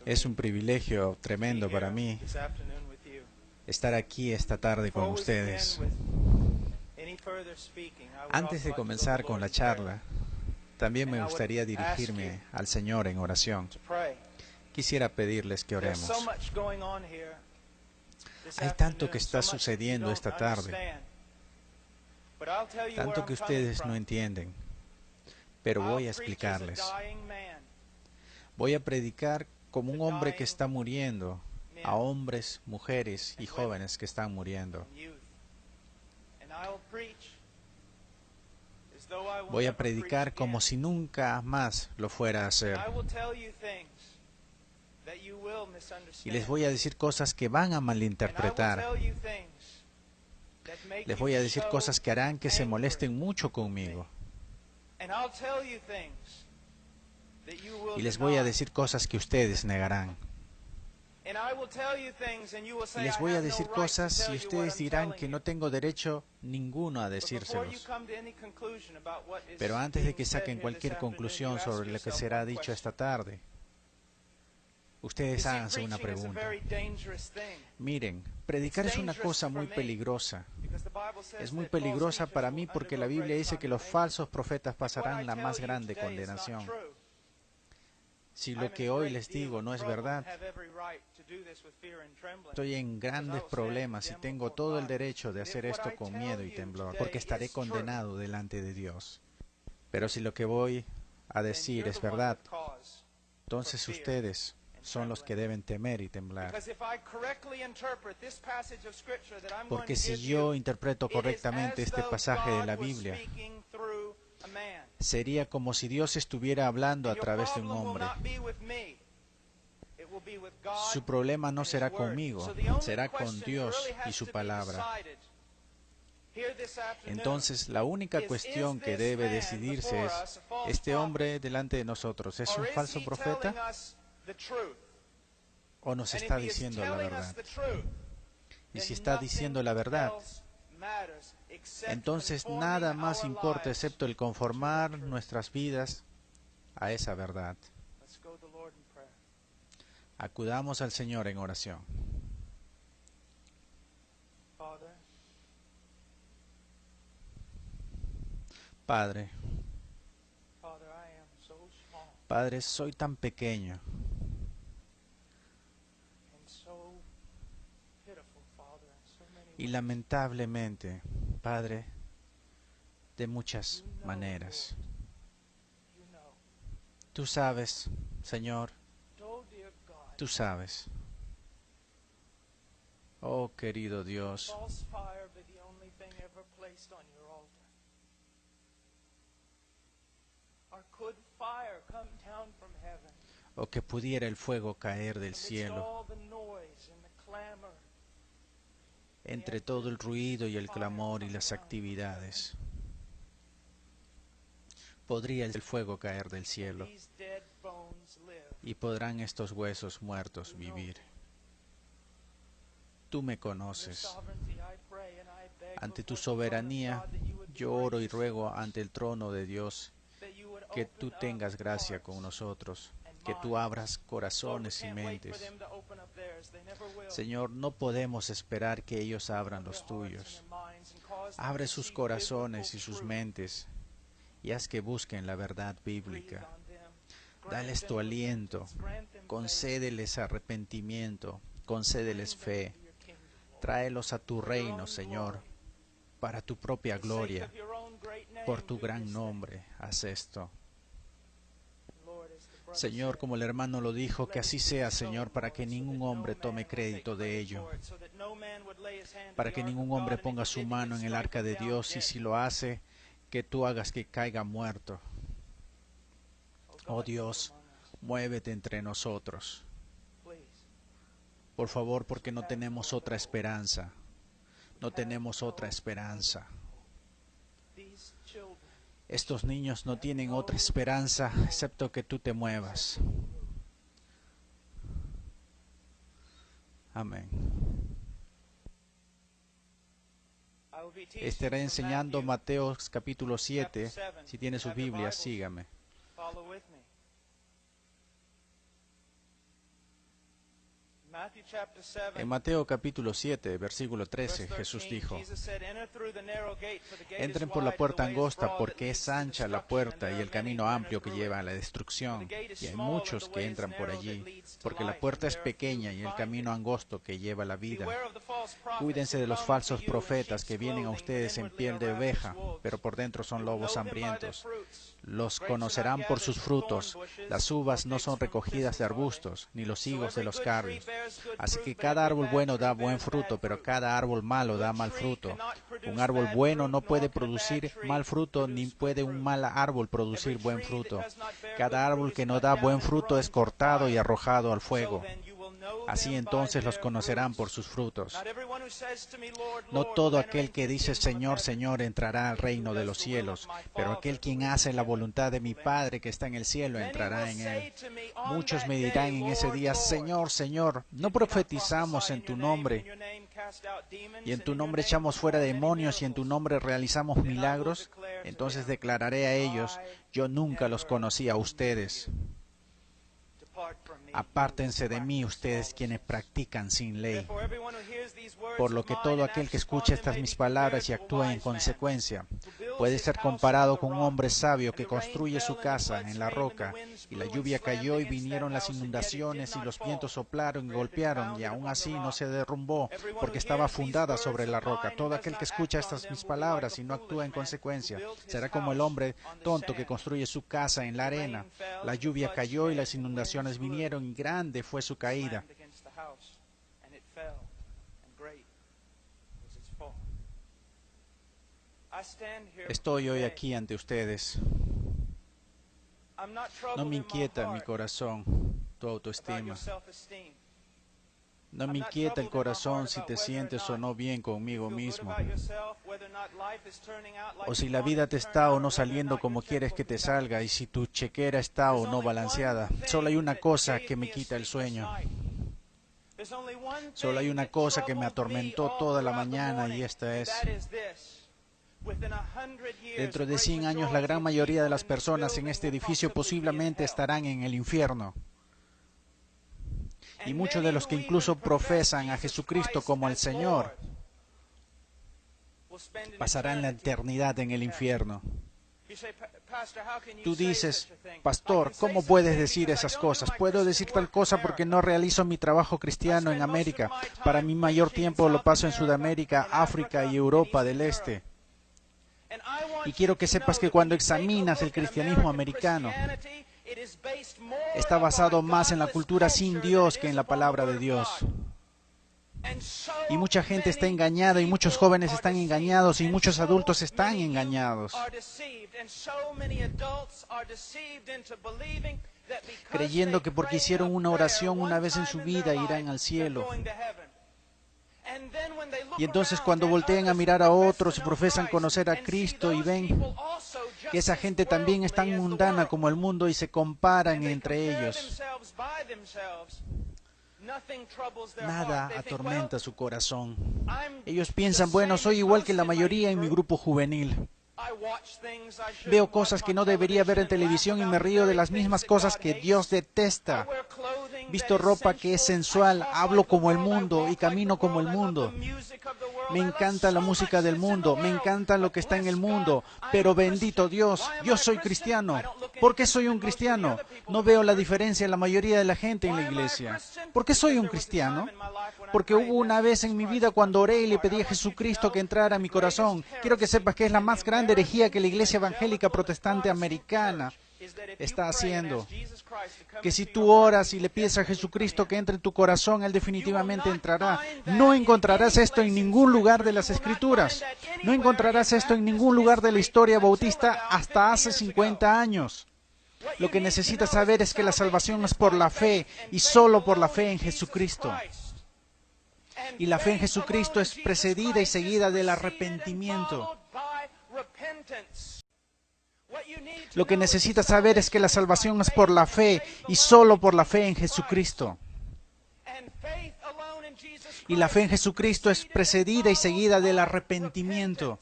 Es un privilegio tremendo para mí estar aquí esta tarde con ustedes. Antes de comenzar con la charla, también me gustaría dirigirme al Señor en oración. Quisiera pedirles que oremos. Hay tanto que está sucediendo esta tarde, tanto que ustedes no entienden, pero voy a explicarles. Voy a predicar como un hombre que está muriendo, a hombres, mujeres y jóvenes que están muriendo. Voy a predicar como si nunca más lo fuera a hacer. Y les voy a decir cosas que van a malinterpretar. Les voy a decir cosas que harán que se molesten mucho conmigo. Y les voy a decir cosas que ustedes negarán. Y les voy a decir cosas y ustedes dirán que no tengo derecho ninguno a decírselos. Pero antes de que saquen cualquier conclusión sobre lo que será dicho esta tarde, ustedes háganse una pregunta. Miren, predicar es una cosa muy peligrosa. Es muy peligrosa para mí porque la Biblia dice que los falsos profetas pasarán la más grande condenación. Si lo que hoy les digo no es verdad, estoy en grandes problemas y tengo todo el derecho de hacer esto con miedo y temblor, porque estaré condenado delante de Dios. Pero si lo que voy a decir es verdad, entonces ustedes son los que deben temer y temblar. Porque si yo interpreto correctamente este pasaje de la Biblia, sería como si Dios estuviera hablando a través de un hombre. Su problema no será conmigo, será con Dios y su palabra. Entonces, la única cuestión que debe decidirse es, ¿este hombre delante de nosotros es un falso profeta o nos está diciendo la verdad? Y si está diciendo la verdad, entonces nada más importa excepto el conformar nuestras vidas a esa verdad. Acudamos al Señor en oración. Padre, Padre, soy tan pequeño y lamentablemente, Padre, de muchas maneras. Tú sabes, Señor, tú sabes. Oh, querido Dios, o que pudiera el fuego caer del cielo entre todo el ruido y el clamor y las actividades. Podría el fuego caer del cielo y podrán estos huesos muertos vivir. Tú me conoces. Ante tu soberanía, yo oro y ruego ante el trono de Dios que tú tengas gracia con nosotros, que tú abras corazones y mentes. Señor, no podemos esperar que ellos abran los tuyos. Abre sus corazones y sus mentes y haz que busquen la verdad bíblica. Dales tu aliento, concédeles arrepentimiento, concédeles fe. Tráelos a tu reino, Señor, para tu propia gloria, por tu gran nombre, haz esto. Señor, como el hermano lo dijo, que así sea, Señor, para que ningún hombre tome crédito de ello, para que ningún hombre ponga su mano en el arca de Dios y si lo hace, que tú hagas que caiga muerto. Oh Dios, muévete entre nosotros. Por favor, porque no tenemos otra esperanza. No tenemos otra esperanza. Estos niños no tienen otra esperanza excepto que tú te muevas. Amén. Estaré enseñando Mateo capítulo 7. Si tiene sus Biblias, sígame. En Mateo capítulo 7, versículo 13, Jesús dijo: entren por la puerta angosta, porque es ancha la puerta y el camino amplio que lleva a la destrucción, y hay muchos que entran por allí, porque la puerta es pequeña y el camino angosto que lleva a la vida. Cuídense de los falsos profetas que vienen a ustedes en piel de oveja, pero por dentro son lobos hambrientos. Los conocerán por sus frutos. Las uvas no son recogidas de arbustos, ni los higos de los carrios. Así que cada árbol bueno da buen fruto, pero cada árbol malo da mal fruto. Un árbol bueno no puede producir mal fruto, ni puede un mal árbol producir buen fruto. Cada árbol que no da buen fruto es cortado y arrojado al fuego. Así entonces los conocerán por sus frutos. No todo aquel que dice Señor, Señor entrará al reino de los cielos, pero aquel quien hace la voluntad de mi Padre que está en el cielo entrará en él. Muchos me dirán en ese día: Señor, Señor, ¿no profetizamos en tu nombre? Y en tu nombre echamos fuera demonios y en tu nombre realizamos milagros. Entonces declararé a ellos: yo nunca los conocí a ustedes. Apártense de mí, ustedes quienes practican sin ley. Por lo que todo aquel que escucha estas mis palabras y actúa en consecuencia puede ser comparado con un hombre sabio que construye su casa en la roca, y la lluvia cayó y vinieron las inundaciones y los vientos soplaron y golpearon, y aún así no se derrumbó porque estaba fundada sobre la roca. Todo aquel que escucha estas mis palabras y no actúa en consecuencia será como el hombre tonto que construye su casa en la arena. La lluvia cayó y las inundaciones vinieron, y grande fue su caída. Estoy hoy aquí ante ustedes. No me inquieta mi corazón tu autoestima. No me inquieta el corazón si te sientes o no bien conmigo mismo, o si la vida te está o no saliendo como quieres que te salga, y si tu chequera está o no balanceada. Solo hay una cosa que me quita el sueño. Solo hay una cosa que me atormentó toda la mañana, y esta es: dentro de 100 años la gran mayoría de las personas en este edificio posiblemente estarán en el infierno. Y muchos de los que incluso profesan a Jesucristo como el Señor pasarán la eternidad en el infierno. Tú dices: pastor, ¿cómo puedes decir esas cosas? Puedo decir tal cosa porque no realizo mi trabajo cristiano en América. Para mi mayor tiempo lo paso en Sudamérica, África y Europa del Este. Y quiero que sepas que cuando examinas el cristianismo americano, está basado más en la cultura sin Dios que en la palabra de Dios. Y mucha gente está engañada, y muchos jóvenes están engañados, y muchos adultos están engañados, creyendo que porque hicieron una oración una vez en su vida irán al cielo. Y entonces cuando voltean a mirar a otros y profesan conocer a Cristo y ven que esa gente también es tan mundana como el mundo y se comparan entre ellos, nada atormenta su corazón. Ellos piensan: bueno, soy igual que la mayoría en mi grupo juvenil. Veo cosas que no debería ver en televisión y me río de las mismas cosas que Dios detesta. Visto ropa que es sensual, hablo como el mundo y camino como el mundo. Me encanta la música del mundo, me encanta lo que está en el mundo, pero bendito Dios, yo soy cristiano. ¿Por qué soy un cristiano? No veo la diferencia en la mayoría de la gente en la iglesia. ¿Por qué soy un cristiano? Porque hubo una vez en mi vida cuando oré y le pedí a Jesucristo que entrara a mi corazón. Quiero que sepas que es la más grande herejía que la iglesia evangélica protestante americana está haciendo. Que si tú oras y le pides a Jesucristo que entre en tu corazón, Él definitivamente entrará. No encontrarás esto en ningún lugar de las Escrituras. No encontrarás esto en ningún lugar de la historia bautista hasta hace 50 años. Lo que necesitas saber es que la salvación es por la fe y solo por la fe en Jesucristo. Y la fe en Jesucristo es precedida y seguida del arrepentimiento. Lo que necesitas saber es que la salvación es por la fe y solo por la fe en Jesucristo. Y la fe en Jesucristo es precedida y seguida del arrepentimiento.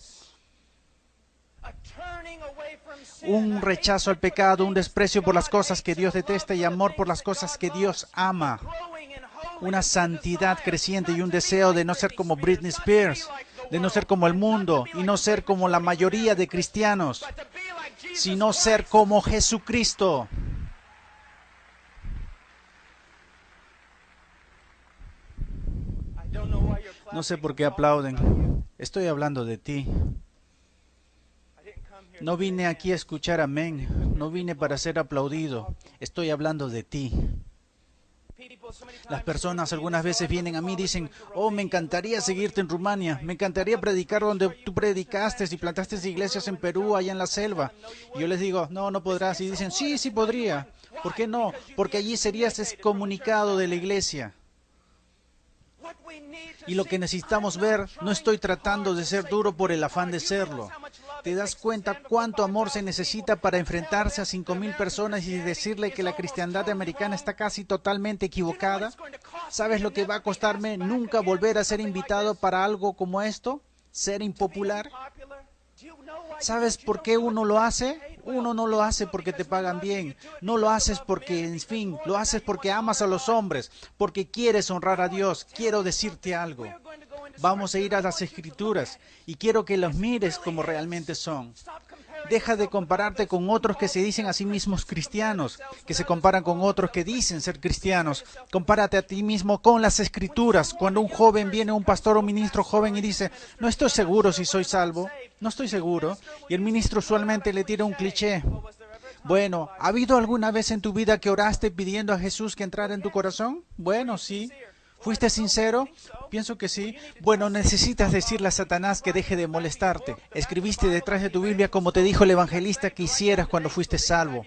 Un rechazo al pecado, un desprecio por las cosas que Dios detesta y amor por las cosas que Dios ama. una santidad creciente y un deseo de no ser como Britney Spears, de no ser como el mundo y no ser como la mayoría de cristianos, sino ser como Jesucristo. No sé por qué aplauden. Estoy hablando de ti. No vine aquí a escuchar amén. No vine para ser aplaudido. Estoy hablando de ti. Las personas algunas veces vienen a mí y dicen, oh, me encantaría seguirte en Rumania, me encantaría predicar donde tú predicaste y plantaste iglesias en Perú, allá en la selva. Y yo les digo, no, no podrás. Y dicen, sí, sí podría. ¿Por qué no? Porque allí serías excomunicado de la iglesia. Y lo que necesitamos ver, no estoy tratando de ser duro por el afán de serlo. ¿Te das cuenta cuánto amor se necesita para enfrentarse a 5,000 personas y decirle que la cristiandad americana está casi totalmente equivocada? ¿Sabes lo que va a costarme nunca volver a ser invitado para algo como esto? ¿Ser impopular? ¿Sabes por qué uno lo hace? Uno no lo hace porque te pagan bien. No lo haces porque, en fin, lo haces porque amas a los hombres, porque quieres honrar a Dios. Quiero decirte algo. Vamos a ir a las Escrituras y quiero que los mires como realmente son. Deja de compararte con otros que se dicen a sí mismos cristianos, que se comparan con otros que dicen ser cristianos. Compárate a ti mismo con las Escrituras. Cuando un joven viene, un pastor o ministro joven y dice, no estoy seguro si soy salvo, no estoy seguro, y el ministro usualmente le tira un cliché. Bueno, ¿ha habido alguna vez en tu vida que oraste pidiendo a Jesús que entrara en tu corazón? Bueno, sí. ¿Fuiste sincero? Pienso que sí. Bueno, necesitas decirle a Satanás que deje de molestarte. Escribiste detrás de tu Biblia como te dijo el evangelista que hicieras cuando fuiste salvo.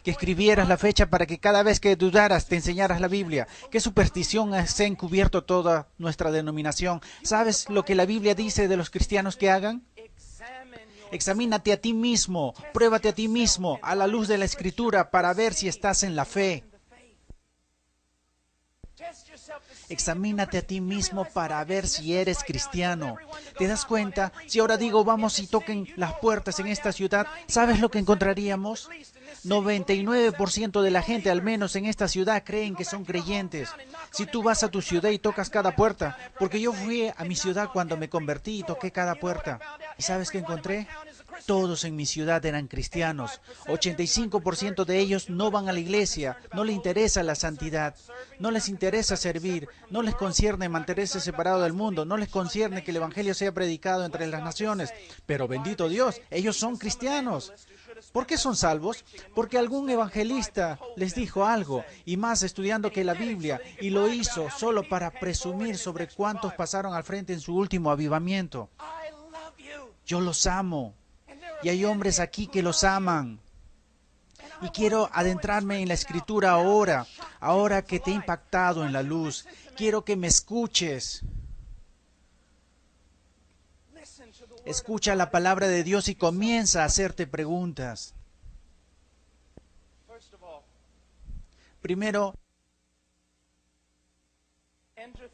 Que escribieras la fecha para que cada vez que dudaras te enseñaras la Biblia. ¿Qué superstición se ha encubierto toda nuestra denominación? ¿Sabes lo que la Biblia dice de los cristianos que hagan? Examínate a ti mismo, pruébate a ti mismo a la luz de la Escritura para ver si estás en la fe. Examínate a ti mismo para ver si eres cristiano. ¿Te das cuenta? Si ahora digo vamos y toquen las puertas en esta ciudad, ¿sabes lo que encontraríamos? 99% de la gente, al menos en esta ciudad, creen que son creyentes. Si tú vas a tu ciudad y tocas cada puerta, porque yo fui a mi ciudad cuando me convertí y toqué cada puerta. ¿Y sabes qué encontré? Todos en mi ciudad eran cristianos. 85% de ellos no van a la iglesia, no les interesa la santidad, no les interesa servir, no les concierne mantenerse separado del mundo, no les concierne que el evangelio sea predicado entre las naciones. Pero bendito Dios, ellos son cristianos. ¿Por qué son salvos? Porque algún evangelista les dijo algo, y más estudiando que la Biblia, y lo hizo solo para presumir sobre cuántos pasaron al frente en su último avivamiento. Yo los amo. Y hay hombres aquí que los aman. Y quiero adentrarme en la Escritura ahora que te he impactado en la luz. Quiero que me escuches. Escucha la palabra de Dios y comienza a hacerte preguntas. Primero,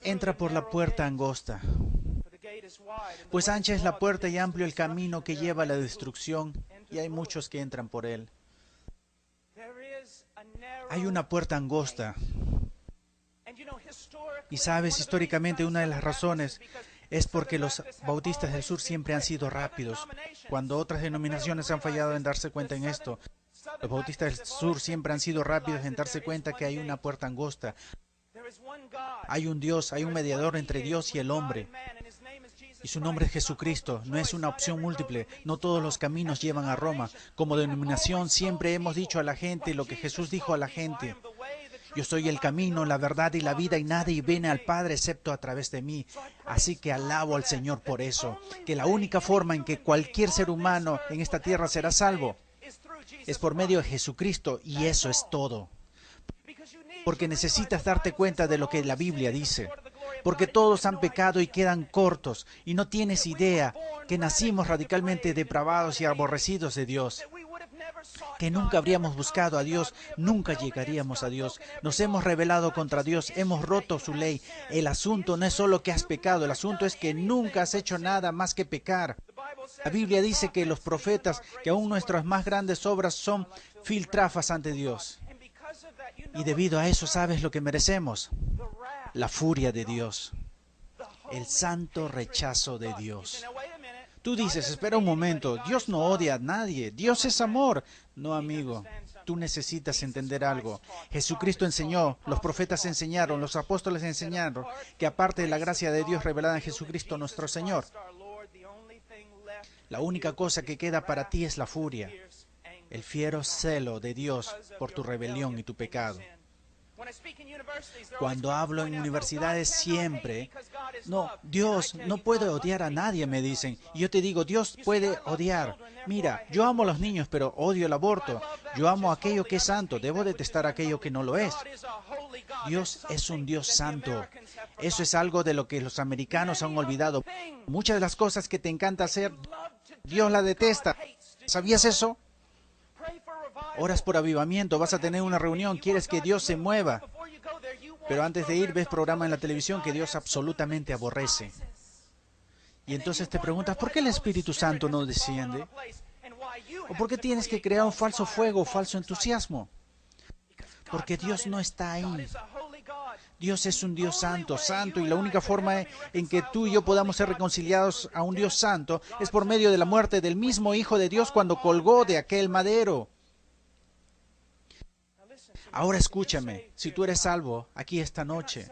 entra por la puerta angosta. Pues ancha es la puerta y amplio el camino que lleva a la destrucción, y hay muchos que entran por él. Hay una puerta angosta. Y sabes, históricamente una de las razones es porque los bautistas del sur siempre han sido rápidos. Cuando otras denominaciones han fallado en darse cuenta en esto, los bautistas del sur siempre han sido rápidos en darse cuenta que hay una puerta angosta. Hay un Dios, hay un mediador entre Dios y el hombre. Y su nombre es Jesucristo. No es una opción múltiple. No todos los caminos llevan a Roma. Como denominación siempre hemos dicho a la gente lo que Jesús dijo a la gente. Yo soy el camino, la verdad y la vida, y nadie viene al Padre excepto a través de mí. Así que alabo al Señor por eso. Que la única forma en que cualquier ser humano en esta tierra será salvo es por medio de Jesucristo, y eso es todo. Porque necesitas darte cuenta de lo que la Biblia dice. Porque todos han pecado y quedan cortos, y no tienes idea que nacimos radicalmente depravados y aborrecidos de Dios. Que nunca habríamos buscado a Dios, nunca llegaríamos a Dios. Nos hemos rebelado contra Dios, hemos roto su ley. El asunto no es solo que has pecado, el asunto es que nunca has hecho nada más que pecar. La Biblia dice que los profetas, que aún nuestras más grandes obras son filtrafas ante Dios. Y debido a eso, ¿sabes lo que merecemos? la furia de Dios, el santo rechazo de Dios. Tú dices, espera un momento, Dios no odia a nadie, Dios es amor. No, amigo, tú necesitas entender algo. Jesucristo enseñó, los profetas enseñaron, los apóstoles enseñaron, que aparte de la gracia de Dios revelada en Jesucristo nuestro Señor, la única cosa que queda para ti es la furia, el fiero celo de Dios por tu rebelión y tu pecado. Cuando hablo en universidades siempre, no, Dios no puede odiar a nadie, me dicen. Y yo te digo, Dios puede odiar. Mira, yo amo a los niños, pero odio el aborto. Yo amo aquello que es santo, debo detestar aquello que no lo es. Dios es un Dios santo. Eso es algo de lo que los americanos han olvidado. Muchas de las cosas que te encanta hacer, Dios la detesta. ¿Sabías eso? Oras por avivamiento, vas a tener una reunión, quieres que Dios se mueva. Pero antes de ir ves programa en la televisión que Dios absolutamente aborrece. Y entonces te preguntas, ¿por qué el Espíritu Santo no desciende? ¿O por qué tienes que crear un falso fuego, falso entusiasmo? Porque Dios no está ahí. Dios es un Dios santo, santo, y la única forma en que tú y yo podamos ser reconciliados a un Dios santo es por medio de la muerte del mismo Hijo de Dios cuando colgó de aquel madero. Ahora escúchame, si tú eres salvo aquí esta noche,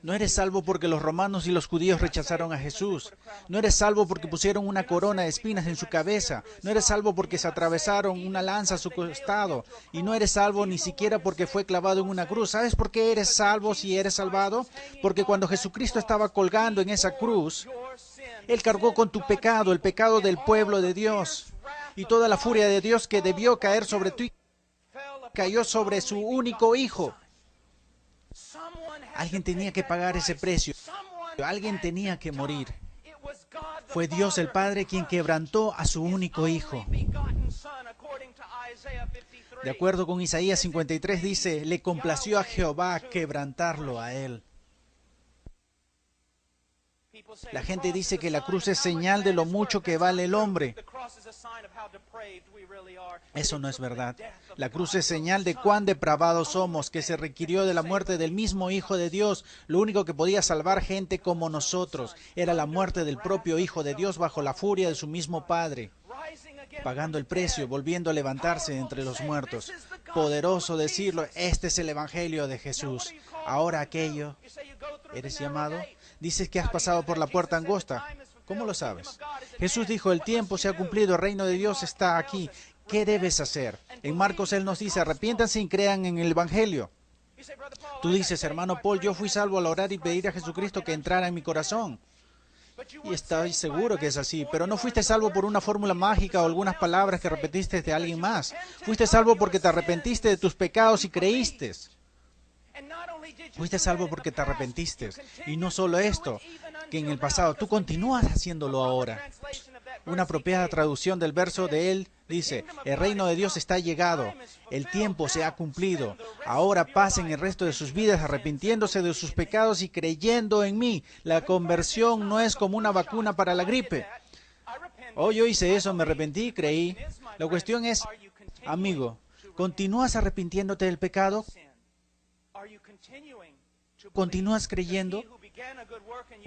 no eres salvo porque los romanos y los judíos rechazaron a Jesús. No eres salvo porque pusieron una corona de espinas en su cabeza. No eres salvo porque se atravesaron una lanza a su costado. Y no eres salvo ni siquiera porque fue clavado en una cruz. ¿Sabes por qué eres salvo si eres salvado? Porque cuando Jesucristo estaba colgando en esa cruz, Él cargó con tu pecado, el pecado del pueblo de Dios. Y toda la furia de Dios que debió caer sobre ti, cayó sobre su único hijo. Alguien tenía que pagar ese precio. Alguien tenía que morir. Fue Dios el Padre quien quebrantó a su único hijo. De acuerdo con Isaías 53 dice, le complació a Jehová quebrantarlo a él. La gente dice que la cruz es señal de lo mucho que vale el hombre. Eso no es verdad. La cruz es señal de cuán depravados somos, que se requirió de la muerte del mismo Hijo de Dios. Lo único que podía salvar gente como nosotros era la muerte del propio Hijo de Dios bajo la furia de su mismo Padre, pagando el precio, volviendo a levantarse entre los muertos. Poderoso decirlo, este es el Evangelio de Jesús. Ahora aquello, ¿eres llamado? Dices que has pasado por la puerta angosta. ¿Cómo lo sabes? Jesús dijo, el tiempo se ha cumplido, el reino de Dios está aquí. ¿Qué debes hacer? En Marcos Él nos dice, arrepiéntanse y crean en el Evangelio. Tú dices, hermano Paul, yo fui salvo al orar y pedir a Jesucristo que entrara en mi corazón. Y estoy seguro que es así, pero no fuiste salvo por una fórmula mágica o algunas palabras que repetiste de alguien más. Fuiste salvo porque te arrepentiste de tus pecados y creíste. Fuiste salvo porque te arrepentiste. Y no solo esto, que en el pasado, tú continúas haciéndolo ahora. Una apropiada traducción del verso de él dice, el reino de Dios está llegado, el tiempo se ha cumplido. Ahora pasen el resto de sus vidas arrepintiéndose de sus pecados y creyendo en mí. La conversión no es como una vacuna para la gripe. Oh, yo hice eso, me arrepentí y creí. La cuestión es, amigo, ¿continúas arrepintiéndote del pecado? ¿Continúas creyendo?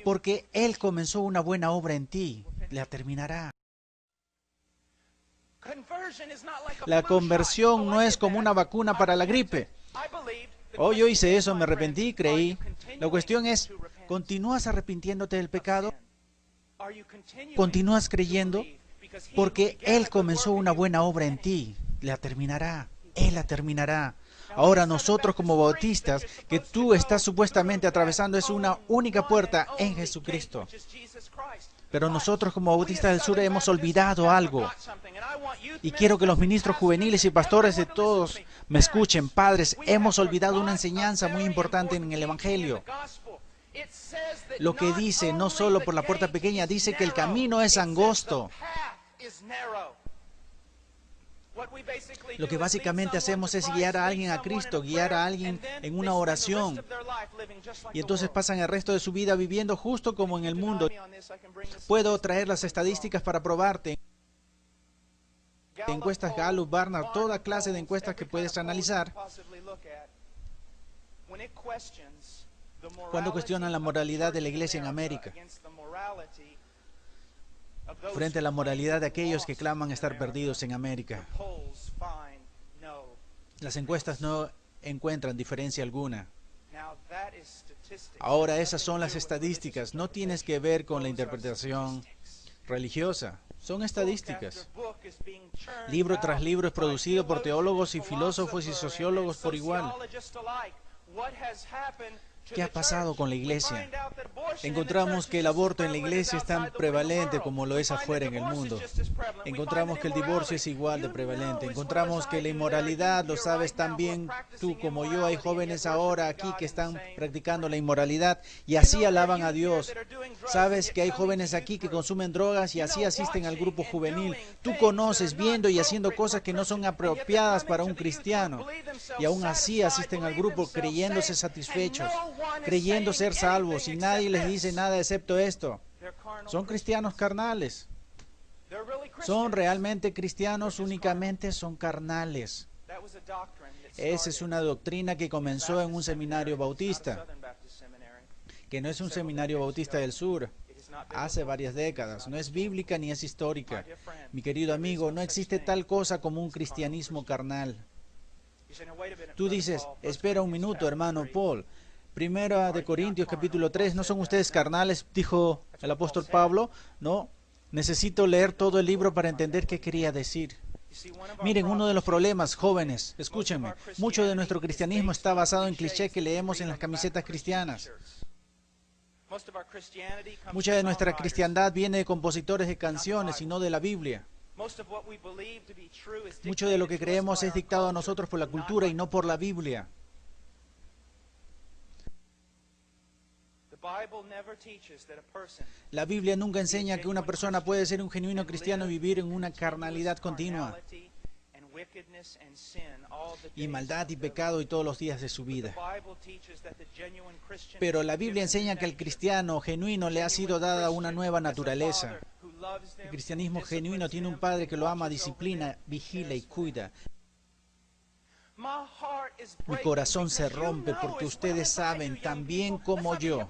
Porque Él comenzó una buena obra en ti, la terminará. La conversión no es como una vacuna para la gripe. Oh, yo hice eso, me arrepentí y creí. La cuestión es, ¿continúas arrepintiéndote del pecado? ¿Continúas creyendo? Porque Él comenzó una buena obra en ti, la terminará. Él la terminará. Ahora nosotros como bautistas, que tú estás supuestamente atravesando es una única puerta en Jesucristo. Pero nosotros como bautistas del sur hemos olvidado algo. Y quiero que los ministros juveniles y pastores de todos me escuchen. Padres, hemos olvidado una enseñanza muy importante en el Evangelio. Lo que dice, no solo por la puerta pequeña, dice que el camino es angosto. Lo que básicamente hacemos es guiar a alguien a Cristo, guiar a alguien en una oración. Y entonces pasan el resto de su vida viviendo justo como en el mundo. Puedo traer las estadísticas para probarte. Encuestas Gallup, Barnard, toda clase de encuestas que puedes analizar. Cuando cuestionan la moralidad de la iglesia en América, frente a la moralidad de aquellos que claman estar perdidos en América, las encuestas no encuentran diferencia alguna. Ahora, esas son las estadísticas. No tienes que ver con la interpretación religiosa. Son estadísticas. Libro tras libro es producido por teólogos y filósofos y sociólogos por igual. ¿Qué ha pasado con la iglesia? Encontramos que el aborto en la iglesia es tan prevalente como lo es afuera en el mundo. Encontramos que el divorcio es igual de prevalente. Encontramos que la inmoralidad, lo sabes tan bien tú como yo, hay jóvenes ahora aquí que están practicando la inmoralidad y así alaban a Dios. Sabes que hay jóvenes aquí que consumen drogas y así asisten al grupo juvenil. Tú conoces viendo y haciendo cosas que no son apropiadas para un cristiano. Y aún así asisten al grupo creyéndose satisfechos, creyendo ser salvos, y nadie les dice nada excepto esto. Son cristianos carnales. Son realmente cristianos, únicamente son carnales. Esa es una doctrina que comenzó en un seminario bautista, que no es un seminario bautista del sur, hace varias décadas. No es bíblica ni es histórica. Mi querido amigo, no existe tal cosa como un cristianismo carnal. Tú dices, espera un minuto, hermano Paul. Primera de Corintios capítulo 3, ¿no son ustedes carnales?, dijo el apóstol Pablo. No, necesito leer todo el libro para entender qué quería decir. Miren, uno de los problemas, jóvenes, escúchenme, mucho de nuestro cristianismo está basado en clichés que leemos en las camisetas cristianas. Mucha de nuestra cristiandad viene de compositores de canciones y no de la Biblia. Mucho de lo que creemos es dictado a nosotros por la cultura y no por la Biblia. La Biblia nunca enseña que una persona puede ser un genuino cristiano y vivir en una carnalidad continua y maldad y pecado y todos los días de su vida. Pero la Biblia enseña que al cristiano genuino le ha sido dada una nueva naturaleza. El cristianismo genuino tiene un padre que lo ama, disciplina, vigila y cuida. Mi corazón se rompe porque ustedes saben tan bien como yo.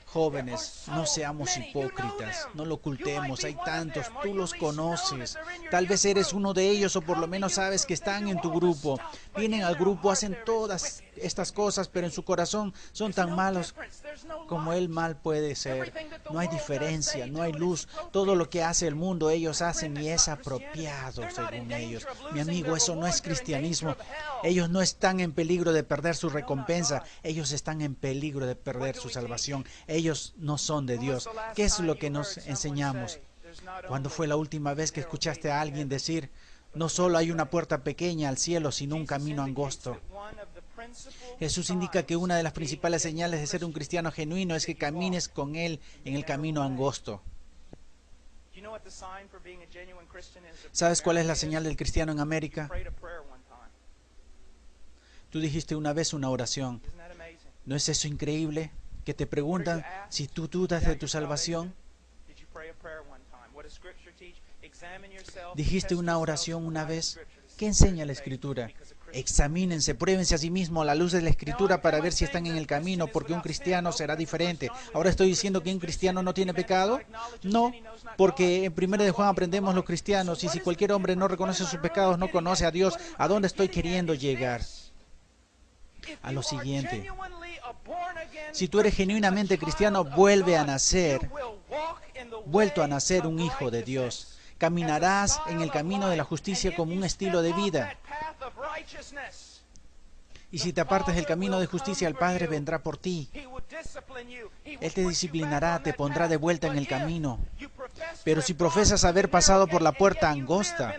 Jóvenes, no seamos hipócritas, no lo ocultemos, hay tantos, tú los conoces. Tal vez eres uno de ellos o por lo menos sabes que están en tu grupo. Vienen al grupo, hacen todas estas cosas, pero en su corazón son tan malos como el mal puede ser. No hay diferencia, no hay luz. Todo lo que hace el mundo ellos hacen y es apropiado según ellos. Mi amigo, eso no es cristianismo. Ellos no están en peligro de perder su recompensa. Ellos están en peligro de perder su salvación. Ellos no son de Dios. ¿Qué es lo que nos enseñamos? ¿Cuándo fue la última vez que escuchaste a alguien decir, no solo hay una puerta pequeña al cielo, sino un camino angosto? Jesús indica que una de las principales señales de ser un cristiano genuino es que camines con Él en el camino angosto. ¿Sabes cuál es la señal del cristiano en América? Tú dijiste una vez una oración. ¿No es eso increíble? Que te preguntan si tú dudas de tu salvación. ¿Dijiste una oración una vez? ¿Qué enseña la Escritura? Examínense, pruébense a sí mismos a la luz de la Escritura para ver si están en el camino, porque un cristiano será diferente. ¿Ahora estoy diciendo que un cristiano no tiene pecado? No, porque en 1 de Juan aprendemos los cristianos, y si cualquier hombre no reconoce sus pecados, no conoce a Dios. ¿A dónde estoy queriendo llegar? A lo siguiente. Si tú eres genuinamente cristiano, vuelto a nacer un hijo de Dios. Caminarás en el camino de la justicia como un estilo de vida. Y si te apartas del camino de justicia, el Padre vendrá por ti. Él te disciplinará, te pondrá de vuelta en el camino. Pero si profesas haber pasado por la puerta angosta,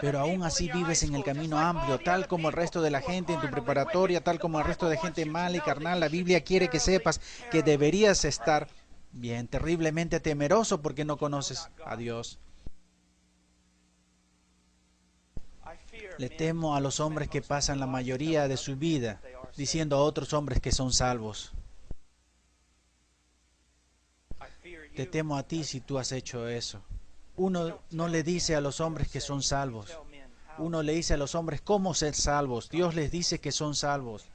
pero aún así vives en el camino amplio, tal como el resto de la gente en tu preparatoria, tal como el resto de gente mala y carnal, la Biblia quiere que sepas que deberías estar bien, terriblemente temeroso porque no conoces a Dios. Le temo a los hombres que pasan la mayoría de su vida diciendo a otros hombres que son salvos. Te temo a ti si tú has hecho eso. Uno no le dice a los hombres que son salvos. Uno le dice a los hombres cómo ser salvos. Dios les dice que son salvos.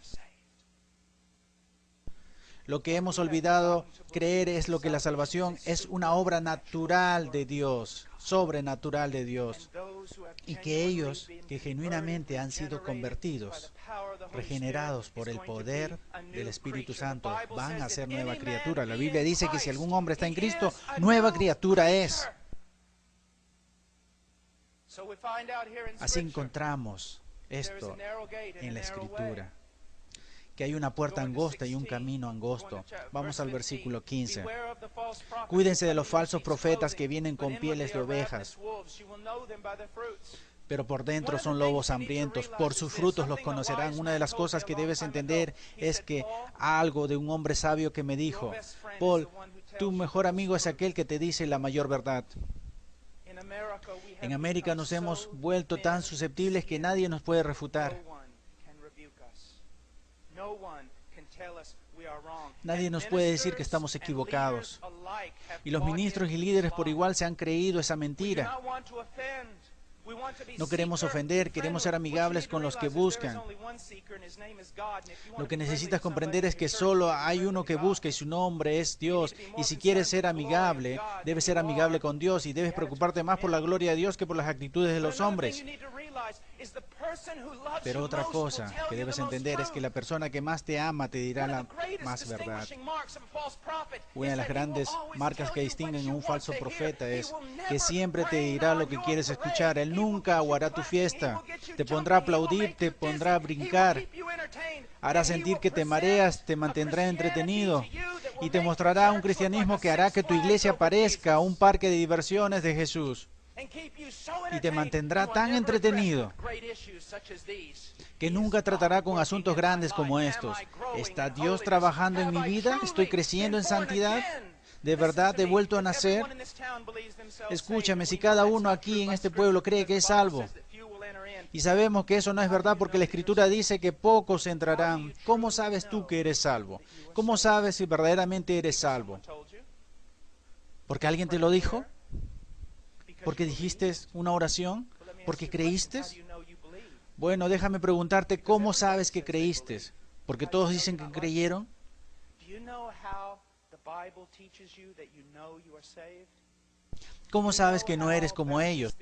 Lo que hemos olvidado creer es lo que la salvación es una obra natural de Dios, sobrenatural de Dios. Y que ellos que genuinamente han sido convertidos, regenerados por el poder del Espíritu Santo, van a ser nueva criatura. La Biblia dice que si algún hombre está en Cristo, nueva criatura es. Así encontramos esto en la Escritura, que hay una puerta angosta y un camino angosto. Vamos al versículo 15. Cuídense de los falsos profetas que vienen con pieles de ovejas, pero por dentro son lobos hambrientos. Por sus frutos los conocerán. Una de las cosas que debes entender es que algo de un hombre sabio que me dijo: Paul, tu mejor amigo es aquel que te dice la mayor verdad. En América nos hemos vuelto tan susceptibles que nadie nos puede refutar. Nadie nos puede decir que estamos equivocados. Y los ministros y líderes por igual se han creído esa mentira. No queremos ofender, queremos ser amigables con los que buscan. Lo que necesitas comprender es que solo hay uno que busca y su nombre es Dios. Y si quieres ser amigable, debes ser amigable con Dios y debes preocuparte más por la gloria de Dios que por las actitudes de los hombres. Pero otra cosa que debes entender es que la persona que más te ama te dirá la más verdad. Una de las grandes marcas que distinguen a un falso profeta es que siempre te dirá lo que quieres escuchar. Él nunca aguará tu fiesta. Te pondrá a aplaudir, te pondrá a brincar. Hará sentir que te mareas, te mantendrá entretenido y te mostrará un cristianismo que hará que tu iglesia parezca un parque de diversiones de Jesús. Y te mantendrá tan entretenido que nunca tratará con asuntos grandes como estos. ¿Está Dios trabajando en mi vida? ¿Estoy creciendo en santidad? ¿De verdad he vuelto a nacer? Escúchame, si cada uno aquí en este pueblo cree que es salvo, y sabemos que eso no es verdad porque la Escritura dice que pocos entrarán, ¿cómo sabes tú que eres salvo? ¿Cómo sabes si verdaderamente eres salvo? ¿Porque alguien te lo dijo? ¿Porque dijiste una oración? ¿Porque creíste? Bueno, déjame preguntarte, ¿cómo sabes que creíste? ¿Porque todos dicen que creyeron? ¿Cómo sabes que no eres como ellos?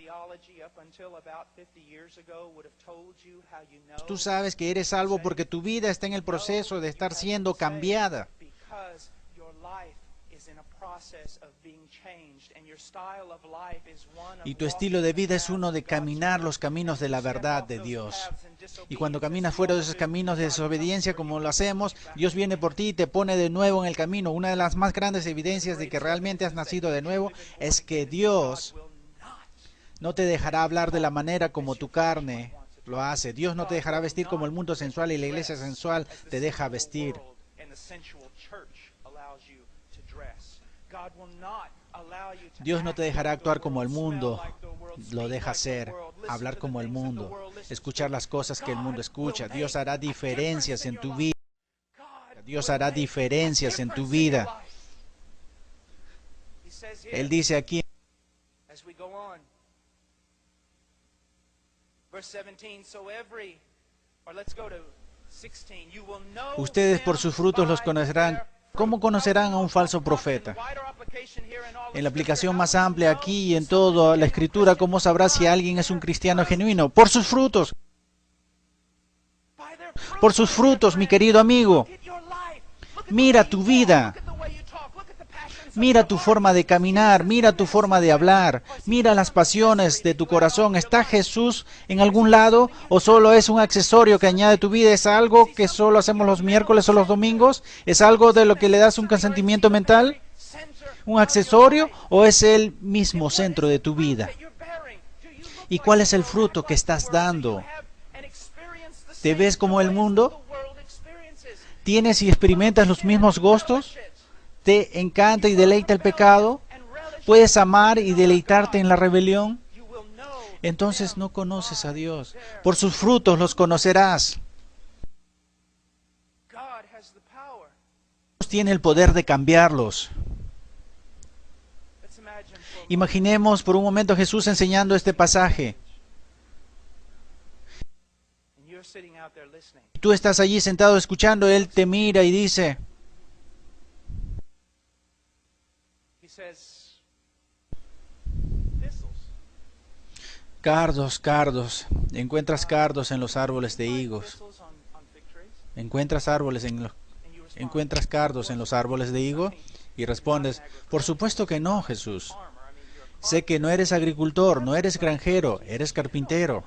Tú sabes que eres salvo porque tu vida está en el proceso de estar siendo cambiada. Y tu estilo de vida es uno de caminar los caminos de la verdad de Dios. Y cuando caminas fuera de esos caminos de desobediencia como lo hacemos, Dios viene por ti y te pone de nuevo en el camino. Una de las más grandes evidencias de que realmente has nacido de nuevo es que Dios no te dejará hablar de la manera como tu carne lo hace. Dios no te dejará vestir como el mundo sensual y la iglesia sensual te deja vestir. Dios no te dejará actuar como el mundo lo deja hacer, hablar como el mundo, escuchar las cosas que el mundo escucha. Dios hará diferencias en tu vida. Dios hará diferencias en tu vida. Él dice aquí, ustedes por sus frutos los conocerán. ¿Cómo conocerán a un falso profeta? En la aplicación más amplia aquí y en toda la Escritura, ¿cómo sabrás si alguien es un cristiano genuino? Por sus frutos. Por sus frutos, mi querido amigo. Mira tu vida. Mira tu forma de caminar, mira tu forma de hablar, mira las pasiones de tu corazón. ¿Está Jesús en algún lado o solo es un accesorio que añade tu vida? ¿Es algo que solo hacemos los miércoles o los domingos? ¿Es algo de lo que le das un consentimiento mental? ¿Un accesorio o es el mismo centro de tu vida? ¿Y cuál es el fruto que estás dando? ¿Te ves como el mundo? ¿Tienes y experimentas los mismos gustos? ¿Te encanta y deleita el pecado? ¿Puedes amar y deleitarte en la rebelión? Entonces no conoces a Dios. Por sus frutos los conocerás. Dios tiene el poder de cambiarlos. Imaginemos por un momento a Jesús enseñando este pasaje. Tú estás allí sentado escuchando, Él te mira y dice, Cardos, cardos. Encuentras cardos en los árboles de higos. Encuentras cardos en los árboles de higo. Y respondes, por supuesto que no, Jesús. Sé que no eres agricultor, no eres granjero, eres carpintero.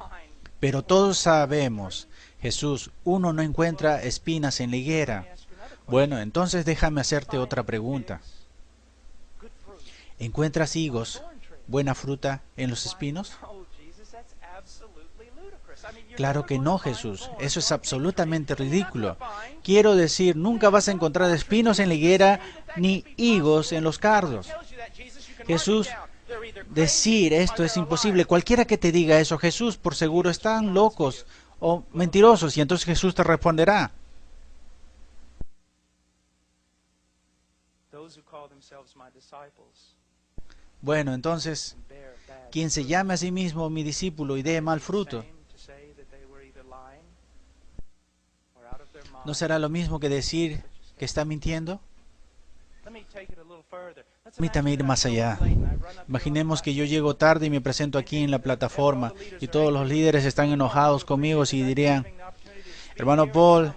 Pero todos sabemos, Jesús, uno no encuentra espinas en la higuera. Bueno, entonces déjame hacerte otra pregunta. ¿Encuentras higos, buena fruta, en los espinos? Claro que no, Jesús. Eso es absolutamente ridículo. Quiero decir, nunca vas a encontrar espinos en la higuera ni higos en los cardos. Jesús, decir esto es imposible. Cualquiera que te diga eso, Jesús, por seguro están locos o mentirosos. Y entonces Jesús te responderá. Bueno, entonces, quien se llame a sí mismo mi discípulo y dé mal fruto, ¿no será lo mismo que decir que está mintiendo? Permítame ir más allá. Imaginemos que yo llego tarde y me presento aquí en la plataforma y todos los líderes están enojados conmigo y dirían, hermano Paul,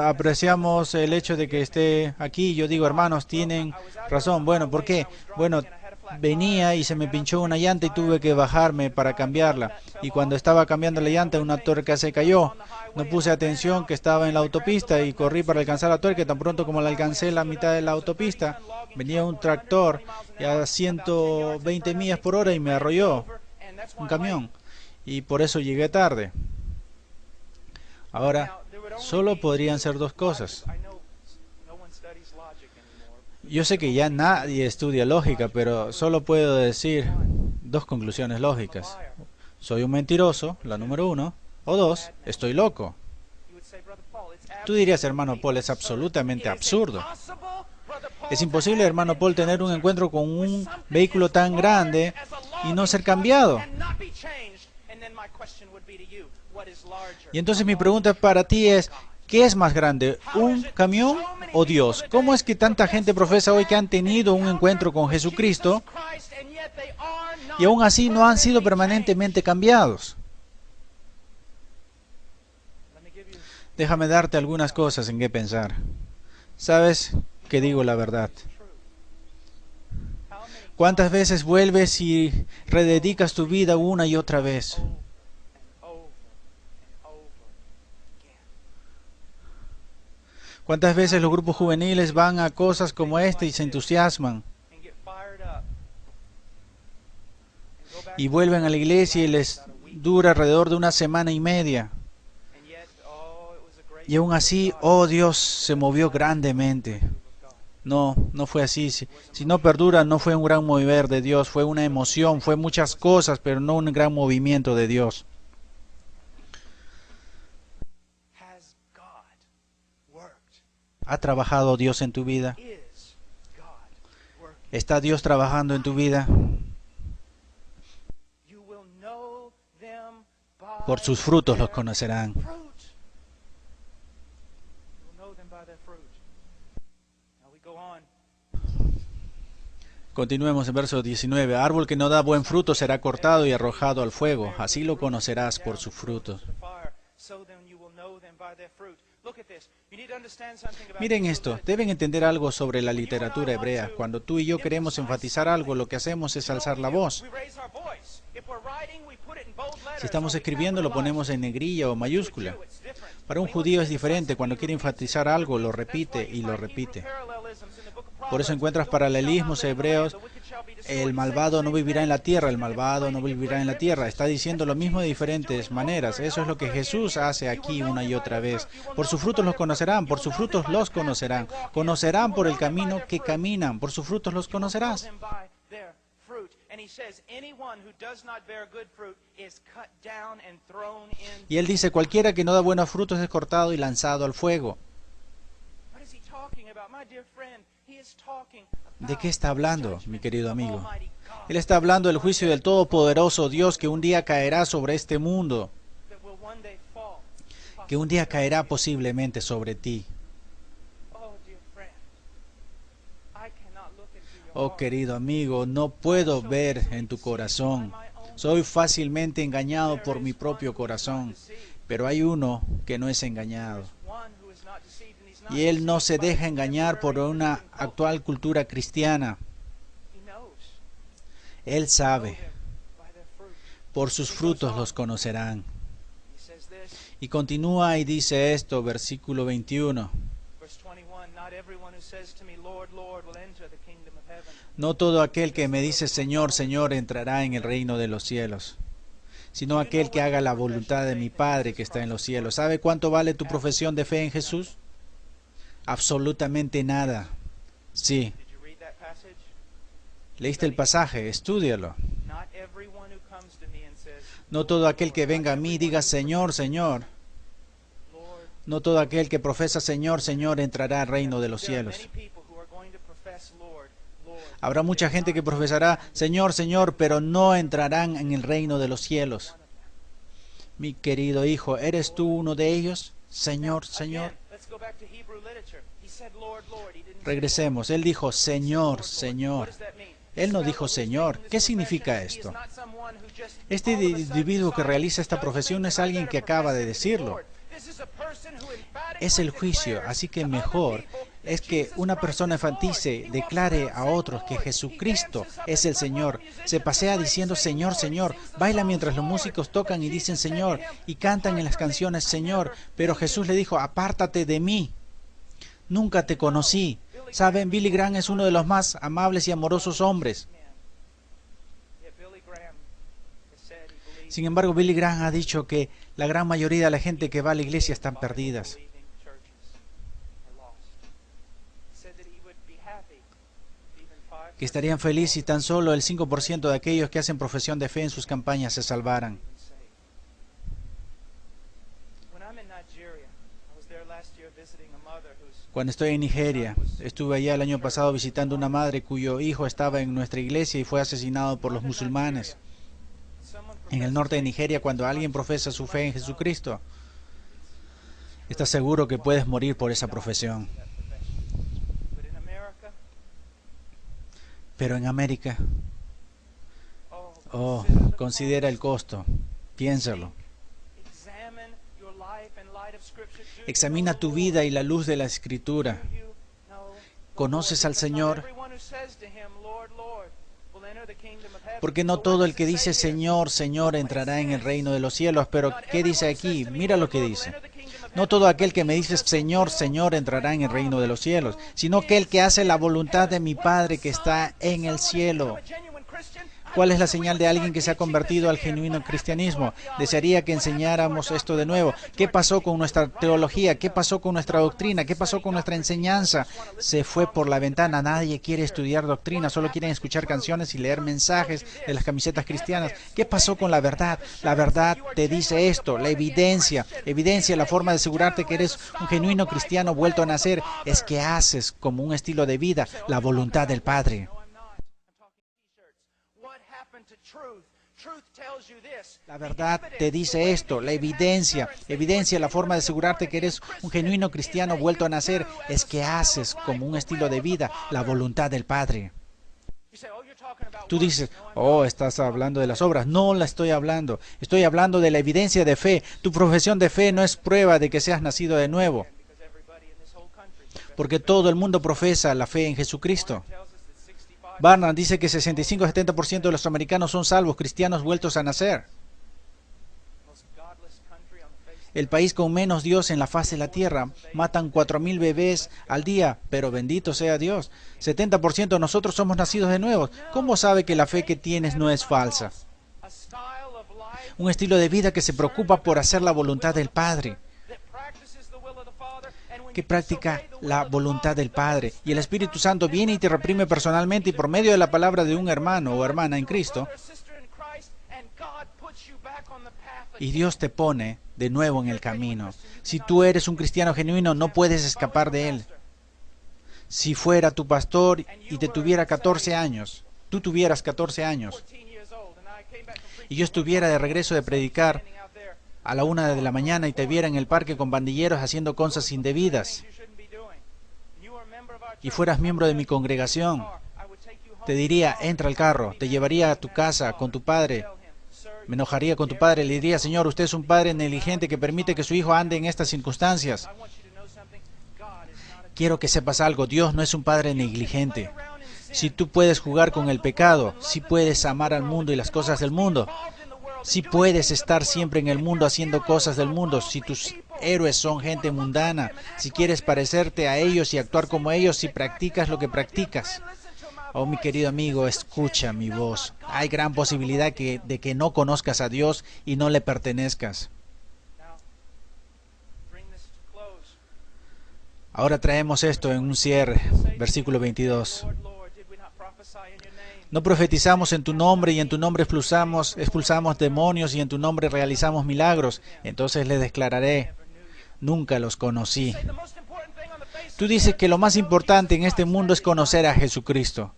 apreciamos el hecho de que esté aquí. Yo digo, hermanos, tienen razón. Bueno, ¿por qué? Bueno, venía y se me pinchó una llanta y tuve que bajarme para cambiarla. Y cuando estaba cambiando la llanta, una tuerca se cayó. No puse atención que estaba en la autopista y corrí para alcanzar la tuerca. Tan pronto como la alcancé la mitad de la autopista, venía un tractor a 120 millas por hora y me arrolló un camión. Y por eso llegué tarde. Ahora, solo podrían ser dos cosas. Yo sé que ya nadie estudia lógica, pero solo puedo decir dos conclusiones lógicas. Soy un mentiroso, la número uno, o dos, estoy loco. Tú dirías, hermano Paul, es absolutamente absurdo. Es imposible, hermano Paul, tener un encuentro con un vehículo tan grande y no ser cambiado. Y entonces mi pregunta para ti es, ¿qué es más grande, un camión o Dios? ¿Cómo es que tanta gente profesa hoy que han tenido un encuentro con Jesucristo y aún así no han sido permanentemente cambiados? Déjame darte algunas cosas en qué pensar. Sabes que digo la verdad. ¿Cuántas veces vuelves y rededicas tu vida una y otra vez? ¿Cuántas veces los grupos juveniles van a cosas como esta y se entusiasman? Y vuelven a la iglesia y les dura alrededor de una semana y media. Y aún así, oh Dios, se movió grandemente. No, no fue así. Si no perdura, no fue un gran mover de Dios, fue una emoción, fue muchas cosas, pero no un gran movimiento de Dios. ¿Ha trabajado Dios en tu vida? ¿Está Dios trabajando en tu vida? Por sus frutos los conocerán. Continuemos en verso 19. Árbol que no da buen fruto será cortado y arrojado al fuego. Así lo conocerás por sus frutos. Miren esto, deben entender algo sobre la literatura hebrea. Cuando tú y yo queremos enfatizar algo, lo que hacemos es alzar la voz. Si estamos escribiendo, lo ponemos en negrilla o mayúscula. Para un judío es diferente. Cuando quiere enfatizar algo, lo repite y lo repite. Por eso encuentras paralelismos hebreos. El malvado no vivirá en la tierra, el malvado no vivirá en la tierra. Está diciendo lo mismo de diferentes maneras. Eso es lo que Jesús hace aquí una y otra vez. Por sus frutos los conocerán, por sus frutos los conocerán. Conocerán por el camino que caminan, por sus frutos los conocerás. Y él dice, cualquiera que no da buenos frutos es cortado y lanzado al fuego. ¿De qué está hablando, mi querido amigo? Él está hablando del juicio del todopoderoso Dios que un día caerá sobre este mundo, que un día caerá posiblemente sobre ti. Oh, querido amigo, no puedo ver en tu corazón. Soy fácilmente engañado por mi propio corazón. Pero hay uno que no es engañado. Y él no se deja engañar por una actual cultura cristiana. Él sabe. Por sus frutos los conocerán. Y continúa y dice esto, versículo 21. No todo aquel que me dice Señor, Señor entrará en el reino de los cielos, sino aquel que haga la voluntad de mi Padre que está en los cielos. ¿Sabe cuánto vale tu profesión de fe en Jesús? Absolutamente nada. Sí. ¿Leíste el pasaje? Estúdialo. No todo aquel que venga a mí diga Señor, Señor. No todo aquel que profesa Señor, Señor entrará al reino de los cielos. Habrá mucha gente que profesará Señor, Señor, pero no entrarán en el reino de los cielos. Mi querido hijo, ¿eres tú uno de ellos? Señor, Señor. Regresemos. Él dijo Señor, Señor. Él no dijo Señor. ¿Qué significa esto? Este individuo que realiza esta profesión no es alguien que acaba de decirlo. Es el juicio, así que mejor es que una persona enfatice, declare a otros que Jesucristo es el Señor. Se pasea diciendo Señor, Señor. Baila mientras los músicos tocan y dicen Señor. Y cantan en las canciones Señor. Pero Jesús le dijo, apártate de mí. Nunca te conocí. Saben, Billy Graham es uno de los más amables y amorosos hombres. Sin embargo, Billy Graham ha dicho que la gran mayoría de la gente que va a la iglesia están perdidas. Que estarían felices si tan solo el 5% de aquellos que hacen profesión de fe en sus campañas se salvaran. Cuando estoy en Nigeria, estuve allá el año pasado visitando una madre cuyo hijo estaba en nuestra iglesia y fue asesinado por los musulmanes. En el norte de Nigeria, cuando alguien profesa su fe en Jesucristo, estás seguro que puedes morir por esa profesión. Pero en América, considera el costo, piénsalo. Examina tu vida y la luz de la Escritura. ¿Conoces al Señor? Porque no todo el que dice Señor, Señor entrará en el reino de los cielos. Pero ¿qué dice aquí? Mira lo que dice. No todo aquel que me dice Señor, Señor entrará en el reino de los cielos, sino aquel que hace la voluntad de mi Padre que está en el cielo. ¿Cuál es la señal de alguien que se ha convertido al genuino cristianismo? Desearía que enseñáramos esto de nuevo. ¿Qué pasó con nuestra teología? ¿Qué pasó con nuestra doctrina? ¿Qué pasó con nuestra enseñanza? Se fue por la ventana. Nadie quiere estudiar doctrina, solo quieren escuchar canciones y leer mensajes de las camisetas cristianas. ¿Qué pasó con la verdad? La verdad te dice esto, la evidencia. Evidencia, la forma de asegurarte que eres un genuino cristiano vuelto a nacer, es que haces como un estilo de vida la voluntad del Padre. La verdad te dice esto, la evidencia. Evidencia, la forma de asegurarte que eres un genuino cristiano vuelto a nacer, es que haces como un estilo de vida la voluntad del Padre. Tú dices, estás hablando de las obras. No la estoy hablando. Estoy hablando de la evidencia de fe. Tu profesión de fe no es prueba de que seas nacido de nuevo. Porque todo el mundo profesa la fe en Jesucristo. Barnard dice que 65-70% de los americanos son salvos, cristianos vueltos a nacer. El país con menos Dios en la faz de la tierra. Matan 4,000 bebés al día, pero bendito sea Dios. 70% de nosotros somos nacidos de nuevo. ¿Cómo sabe que la fe que tienes no es falsa? Un estilo de vida que se preocupa por hacer la voluntad del Padre, que practica la voluntad del Padre. Y el Espíritu Santo viene y te reprime personalmente y por medio de la palabra de un hermano o hermana en Cristo. Y Dios te pone de nuevo en el camino. Si tú eres un cristiano genuino, no puedes escapar de Él. Si fuera tu pastor y te tuviera 14 años, tú tuvieras 14 años, y yo estuviera de regreso de predicar a la 1 de la mañana y te viera en el parque con pandilleros haciendo cosas indebidas, y fueras miembro de mi congregación, te diría, entra al carro, te llevaría a tu casa con tu padre. Me enojaría con tu padre, le diría, Señor, usted es un padre negligente que permite que su hijo ande en estas circunstancias. Quiero que sepas algo, Dios no es un padre negligente. Si tú puedes jugar con el pecado, si puedes amar al mundo y las cosas del mundo, si puedes estar siempre en el mundo haciendo cosas del mundo, si tus héroes son gente mundana, si quieres parecerte a ellos y actuar como ellos, si practicas lo que practicas. Oh, mi querido amigo, escucha mi voz. Hay gran posibilidad de que no conozcas a Dios y no le pertenezcas. Ahora traemos esto en un cierre, versículo 22. No profetizamos en tu nombre y en tu nombre expulsamos demonios y en tu nombre realizamos milagros. Entonces les declararé, nunca los conocí. Tú dices que lo más importante en este mundo es conocer a Jesucristo.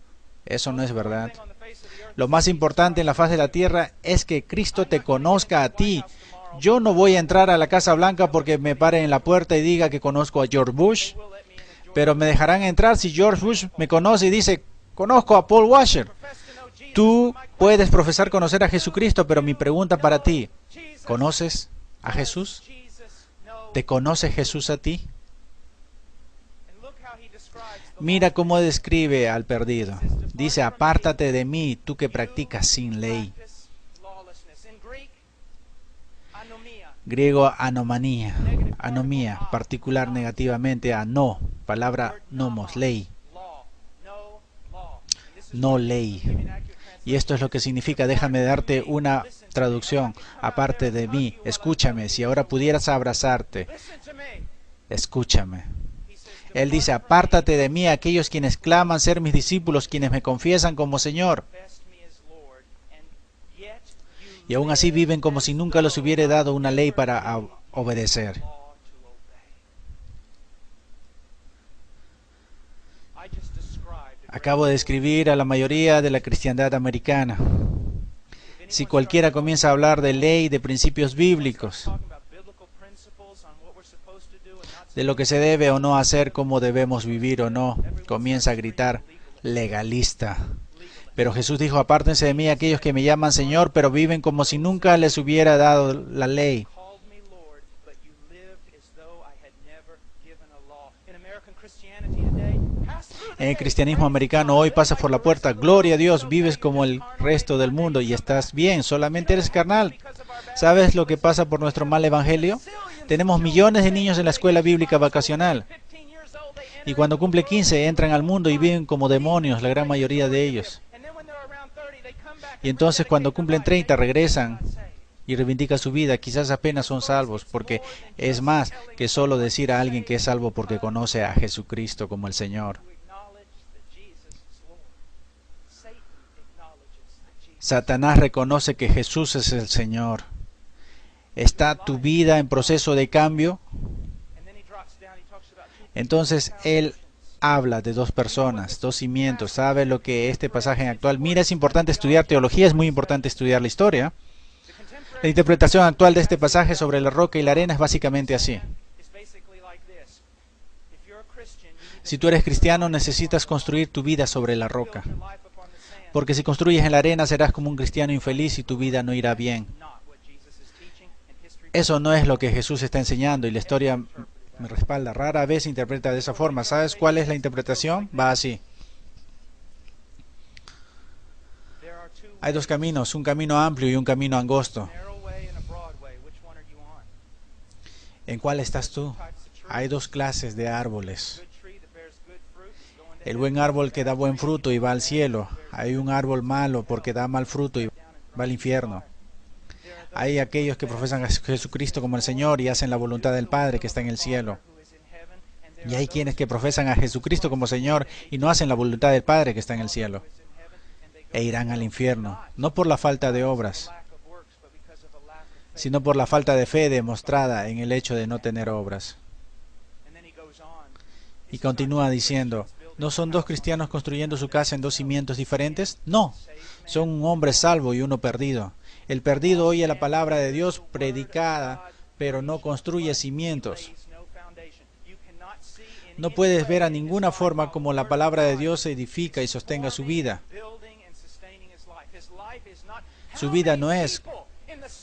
Eso no es verdad. Lo más importante en la faz de la tierra es que Cristo te conozca a ti. Yo no voy a entrar a la Casa Blanca porque me pare en la puerta y diga que conozco a George Bush, pero me dejarán entrar si George Bush me conoce y dice, conozco a Paul Washer. Tú puedes profesar conocer a Jesucristo, pero mi pregunta para ti, ¿conoces a Jesús? ¿Te conoce Jesús a ti? Mira cómo describe al perdido. Dice, apártate de mí, tú que practicas sin ley. Griego anomanía, anomía, particular negativamente a no, palabra nomos, ley. No ley. Y esto es lo que significa, déjame darte una traducción, aparte de mí, escúchame, si ahora pudieras abrazarte, escúchame. Él dice, apártate de mí aquellos quienes claman ser mis discípulos, quienes me confiesan como Señor. Y aún así viven como si nunca les hubiera dado una ley para obedecer. Acabo de describir a la mayoría de la cristiandad americana. Si cualquiera comienza a hablar de ley, de principios bíblicos, de lo que se debe o no hacer, cómo debemos vivir o no, comienza a gritar legalista. Pero Jesús dijo, apártense de mí aquellos que me llaman Señor, pero viven como si nunca les hubiera dado la ley. En el cristianismo americano hoy pasas por la puerta, gloria a Dios, vives como el resto del mundo y estás bien, solamente eres carnal. ¿Sabes lo que pasa por nuestro mal evangelio? Tenemos millones de niños en la escuela bíblica vacacional. Y cuando cumple 15 entran al mundo y viven como demonios, la gran mayoría de ellos. Y entonces cuando cumplen 30 regresan y reivindican su vida, quizás apenas son salvos, porque es más que solo decir a alguien que es salvo porque conoce a Jesucristo como el Señor. Satanás reconoce que Jesús es el Señor. ¿Está tu vida en proceso de cambio? Entonces él habla de dos personas, dos cimientos. ¿Sabe lo que este pasaje actual? Mira, es importante estudiar teología, es muy importante estudiar la historia. La interpretación actual de este pasaje sobre la roca y la arena es básicamente así. Si tú eres cristiano, necesitas construir tu vida sobre la roca. Porque si construyes en la arena, serás como un cristiano infeliz y tu vida no irá bien. Eso no es lo que Jesús está enseñando y la historia me respalda. Rara vez se interpreta de esa forma. ¿Sabes cuál es la interpretación? Va así. Hay dos caminos, un camino amplio y un camino angosto. ¿En cuál estás tú? Hay dos clases de árboles. El buen árbol que da buen fruto y va al cielo. Hay un árbol malo porque da mal fruto y va al infierno. Hay aquellos que profesan a Jesucristo como el Señor y hacen la voluntad del Padre que está en el cielo. Y hay quienes que profesan a Jesucristo como Señor y no hacen la voluntad del Padre que está en el cielo. E irán al infierno, no por la falta de obras, sino por la falta de fe demostrada en el hecho de no tener obras. Y continúa diciendo, ¿no son dos cristianos construyendo su casa en dos cimientos diferentes? No, son un hombre salvo y uno perdido. El perdido oye la palabra de Dios predicada, pero no construye cimientos. No puedes ver a ninguna forma como la palabra de Dios edifica y sostenga su vida. Su vida no es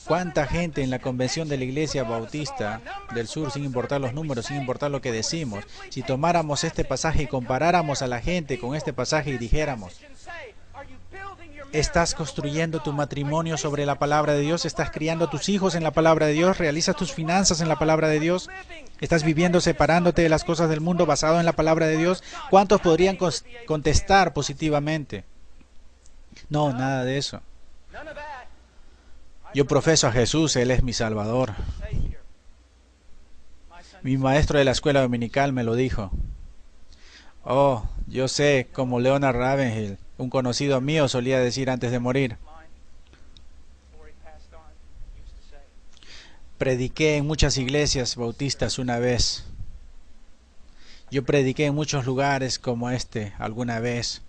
cuánta gente en la convención de la Iglesia Bautista del Sur, sin importar los números, sin importar lo que decimos. Si tomáramos este pasaje y comparáramos a la gente con este pasaje y dijéramos: ¿estás construyendo tu matrimonio sobre la palabra de Dios? ¿Estás criando a tus hijos en la palabra de Dios? ¿Realizas tus finanzas en la palabra de Dios? ¿Estás viviendo separándote de las cosas del mundo basado en la palabra de Dios? ¿Cuántos podrían contestar positivamente? No, nada de eso. Yo profeso a Jesús, Él es mi Salvador. Mi maestro de la escuela dominical me lo dijo. Oh, yo sé, como Leonard Ravenhill, un conocido mío, solía decir antes de morir. Prediqué en muchas iglesias bautistas una vez. Yo prediqué en muchos lugares como este alguna vez.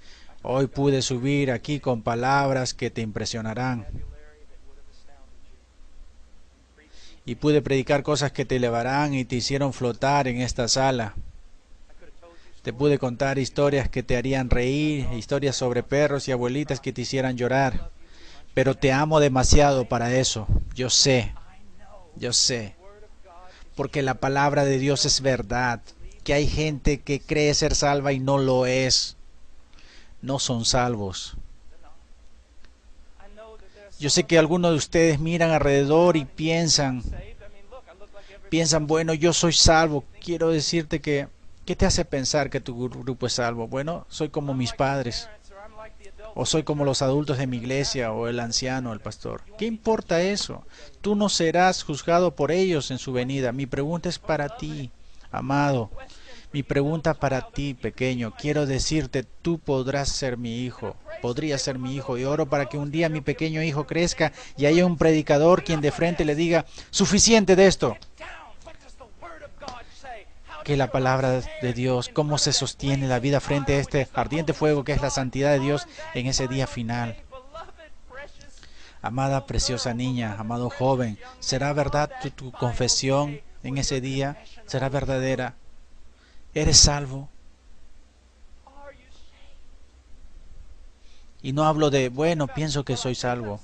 Hoy pude subir aquí con palabras que te impresionarán. Y pude predicar cosas que te elevarán y te hicieron flotar en esta sala. Te pude contar historias que te harían reír, historias sobre perros y abuelitas que te hicieran llorar. Pero te amo demasiado para eso. Yo sé. Porque la palabra de Dios es verdad. Que hay gente que cree ser salva y no lo es. No son salvos. Yo sé que algunos de ustedes miran alrededor y piensan, bueno, yo soy salvo. Quiero decirte que, ¿qué te hace pensar que tu grupo es salvo? Bueno, soy como mis padres, o soy como los adultos de mi iglesia, o el anciano, el pastor. ¿Qué importa eso? Tú no serás juzgado por ellos en su venida. Mi pregunta es para ti, amado. Mi pregunta para ti, pequeño. Quiero decirte, tú podrías ser mi hijo, y oro para que un día mi pequeño hijo crezca y haya un predicador quien de frente le diga: suficiente de esto. Que la palabra de Dios, cómo se sostiene la vida frente a este ardiente fuego que es la santidad de Dios en ese día final. Amada, preciosa niña, amado joven, ¿será verdad tu confesión en ese día? ¿Será verdadera? ¿Eres salvo? Y no hablo de, bueno, pienso que soy salvo.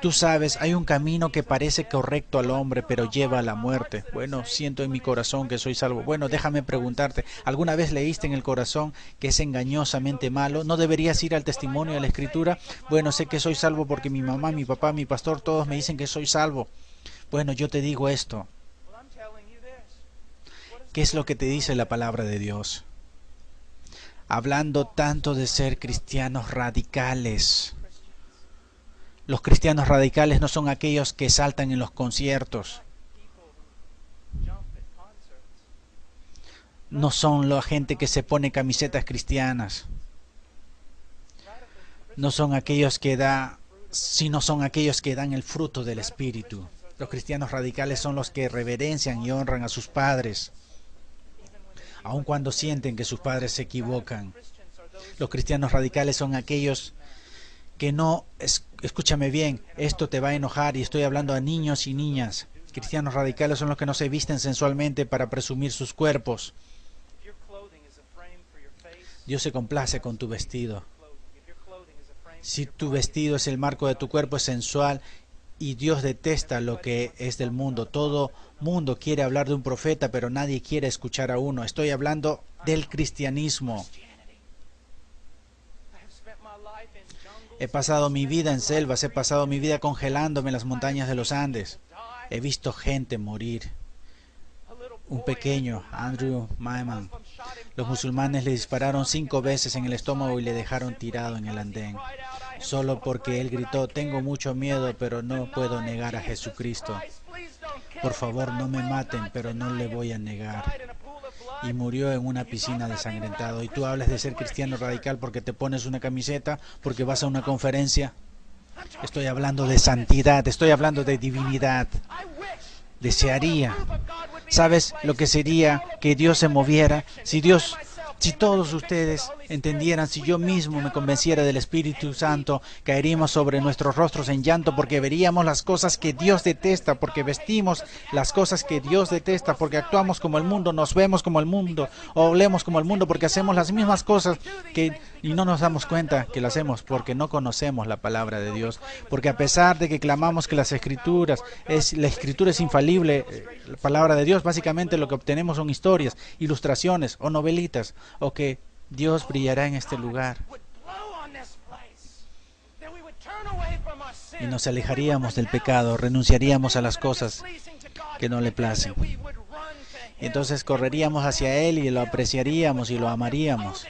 Tú sabes, hay un camino que parece correcto al hombre, pero lleva a la muerte. Bueno, siento en mi corazón que soy salvo. Bueno, déjame preguntarte, ¿alguna vez leíste en el corazón que es engañosamente malo? ¿No deberías ir al testimonio de la Escritura? Bueno, sé que soy salvo porque mi mamá, mi papá, mi pastor, todos me dicen que soy salvo. Bueno, yo te digo esto. ¿Qué es lo que te dice la palabra de Dios? Hablando tanto de ser cristianos radicales. Los cristianos radicales no son aquellos que saltan en los conciertos. No son la gente que se pone camisetas cristianas. No son aquellos que sino son aquellos que dan el fruto del Espíritu. Los cristianos radicales son los que reverencian y honran a sus padres, aun cuando sienten que sus padres se equivocan. Los cristianos radicales son aquellos que no, escúchame bien, esto te va a enojar y estoy hablando a niños y niñas. Cristianos radicales son los que no se visten sensualmente para presumir sus cuerpos. Dios se complace con tu vestido. Si tu vestido es el marco de tu cuerpo, es sensual, y Dios detesta lo que es del mundo. Todo mundo quiere hablar de un profeta, pero nadie quiere escuchar a uno. Estoy hablando del cristianismo. He pasado mi vida en selvas, he pasado mi vida congelándome en las montañas de los Andes. He visto gente morir. Un pequeño, Andrew Maiman. Los musulmanes le dispararon 5 veces en el estómago y le dejaron tirado en el andén. Solo porque él gritó: tengo mucho miedo, pero no puedo negar a Jesucristo. Por favor, no me maten, pero no le voy a negar. Y murió en una piscina desangrentado. Y tú hablas de ser cristiano radical porque te pones una camiseta, porque vas a una conferencia. Estoy hablando de santidad, estoy hablando de divinidad. Desearía. ¿Sabes lo que sería que Dios se moviera? Si todos ustedes entendieran, si yo mismo me convenciera del Espíritu Santo, caeríamos sobre nuestros rostros en llanto porque veríamos las cosas que Dios detesta, porque vestimos las cosas que Dios detesta, porque actuamos como el mundo, nos vemos como el mundo, o hablemos como el mundo, porque hacemos las mismas cosas y no nos damos cuenta que las hacemos porque no conocemos la palabra de Dios. Porque a pesar de que clamamos que la Escritura es infalible, la palabra de Dios, básicamente lo que obtenemos son historias, ilustraciones o novelitas, o que Dios brillará en este lugar y nos alejaríamos del pecado, renunciaríamos a las cosas que no le placen. Y entonces correríamos hacia Él y lo apreciaríamos y lo amaríamos.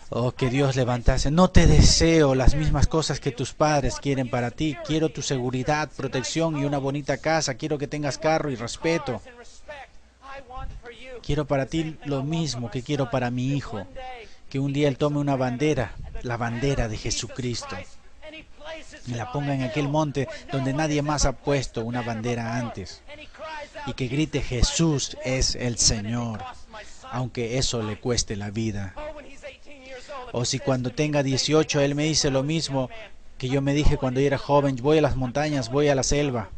Oh, que Dios levantase. No te deseo las mismas cosas que tus padres quieren para ti. Quiero tu seguridad, protección y una bonita casa. Quiero que tengas carro y respeto. Quiero para ti lo mismo que quiero para mi hijo. Que un día él tome una bandera, la bandera de Jesucristo, y la ponga en aquel monte donde nadie más ha puesto una bandera antes. Y que grite: Jesús es el Señor, aunque eso le cueste la vida. O si cuando tenga 18 él me dice lo mismo que yo me dije cuando era joven: voy a las montañas, voy a la selva.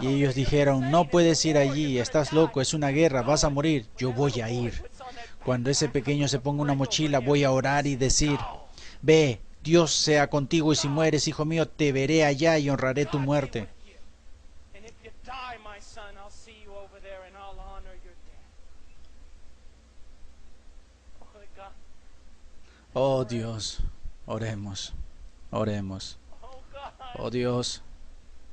Y ellos dijeron: no puedes ir allí, estás loco, es una guerra, vas a morir. Yo voy a ir. Cuando ese pequeño se ponga una mochila, voy a orar y decir: ve, Dios sea contigo, y si mueres, hijo mío, te veré allá y honraré tu muerte. Oh Dios, oremos, oremos. Oh Dios,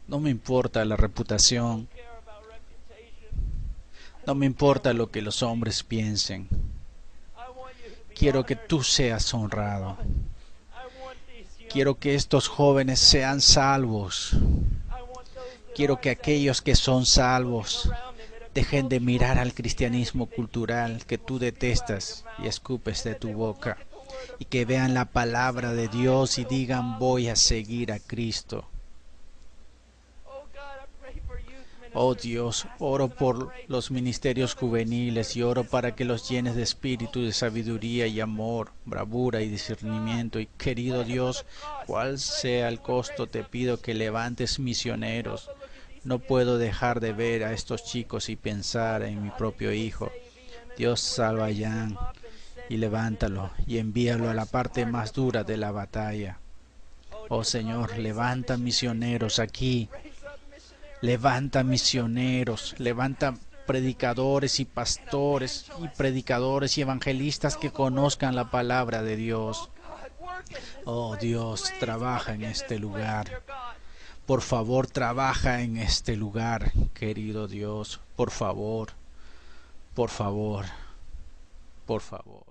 no me importa la reputación, no me importa lo que los hombres piensen. Quiero que tú seas honrado. Quiero que estos jóvenes sean salvos. Quiero que aquellos que son salvos dejen de mirar al cristianismo cultural que tú detestas y escupes de tu boca, y que vean la palabra de Dios y digan: voy a seguir a Cristo. Oh Dios, oro por los ministerios juveniles y oro para que los llenes de espíritu, de sabiduría y amor, bravura y discernimiento. Y querido Dios, cual sea el costo, te pido que levantes misioneros. No puedo dejar de ver a estos chicos y pensar en mi propio hijo. Dios, salva a Jan y levántalo y envíalo a la parte más dura de la batalla. Oh Señor, levanta misioneros aquí. Levanta misioneros, levanta predicadores y pastores y predicadores y evangelistas que conozcan la palabra de Dios. Oh Dios, trabaja en este lugar. Por favor, trabaja en este lugar, querido Dios. Por favor, por favor, por favor.